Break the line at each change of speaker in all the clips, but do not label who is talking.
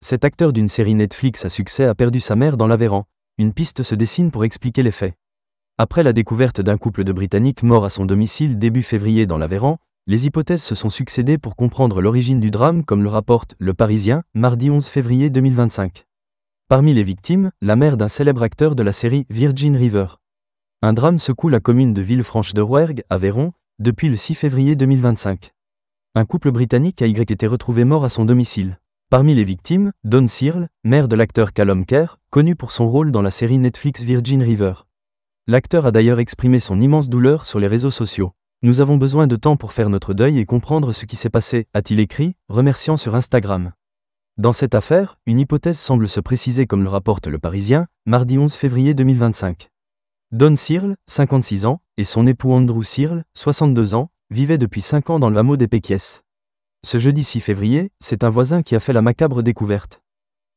Cet acteur d'une série Netflix à succès a perdu sa mère dans l'Aveyron. Une piste se dessine pour expliquer les faits. Après la découverte d'un couple de Britanniques morts à son domicile début février dans l'Aveyron, les hypothèses se sont succédé pour comprendre l'origine du drame, comme le rapporte Le Parisien, mardi 11 février 2025. Parmi les victimes, la mère d'un célèbre acteur de la série Virgin River. Un drame secoue la commune de Villefranche-de-Rouergue, Aveyron, depuis le 6 février 2025. Un couple britannique a été retrouvé mort à son domicile. Parmi les victimes, Dawn Searle, mère de l'acteur Callum Kerr, connu pour son rôle dans la série Netflix Virgin River. L'acteur a d'ailleurs exprimé son immense douleur sur les réseaux sociaux. « Nous avons besoin de temps pour faire notre deuil et comprendre ce qui s'est passé », a-t-il écrit, remerciant sur Instagram. Dans cette affaire, une hypothèse semble se préciser comme le rapporte Le Parisien, mardi 11 février 2025. Dawn Searle, 56 ans, et son époux Andrew Searle, 62 ans, vivaient depuis 5 ans dans le hameau des Péquies. Ce jeudi 6 février, c'est un voisin qui a fait la macabre découverte.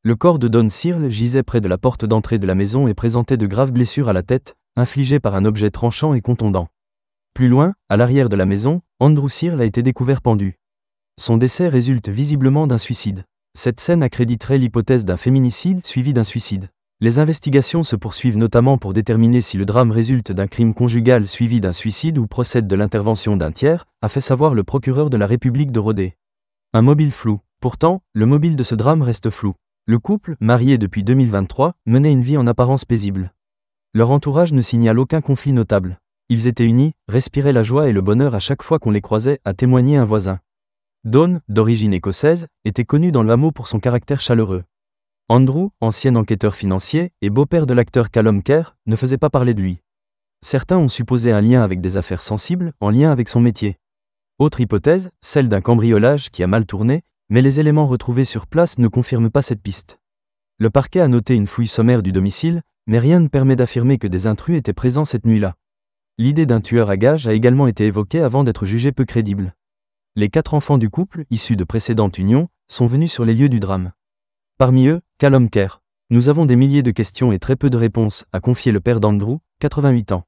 Le corps de Dawn Searle gisait près de la porte d'entrée de la maison et présentait de graves blessures à la tête, infligées par un objet tranchant et contondant. Plus loin, à l'arrière de la maison, Andrew Searle a été découvert pendu. Son décès résulte visiblement d'un suicide. Cette scène accréditerait l'hypothèse d'un féminicide suivi d'un suicide. Les investigations se poursuivent notamment pour déterminer si le drame résulte d'un crime conjugal suivi d'un suicide ou procède de l'intervention d'un tiers, a fait savoir le procureur de la République de Rodez. Un mobile flou. Pourtant, le mobile de ce drame reste flou. Le couple, marié depuis 2023, menait une vie en apparence paisible. Leur entourage ne signale aucun conflit notable. Ils étaient unis, respiraient la joie et le bonheur à chaque fois qu'on les croisait, a témoigné un voisin. Dawn, d'origine écossaise, était connu dans le hameau pour son caractère chaleureux. Andrew, ancien enquêteur financier et beau-père de l'acteur Callum Kerr, ne faisait pas parler de lui. Certains ont supposé un lien avec des affaires sensibles, en lien avec son métier. Autre hypothèse, celle d'un cambriolage qui a mal tourné, mais les éléments retrouvés sur place ne confirment pas cette piste. Le parquet a noté une fouille sommaire du domicile, mais rien ne permet d'affirmer que des intrus étaient présents cette nuit-là. L'idée d'un tueur à gages a également été évoquée avant d'être jugée peu crédible. Les 4 enfants du couple, issus de précédentes unions, sont venus sur les lieux du drame. Parmi eux, Callum Kerr. Nous avons des milliers de questions et très peu de réponses, a confié le père d'Andrew, 88 ans.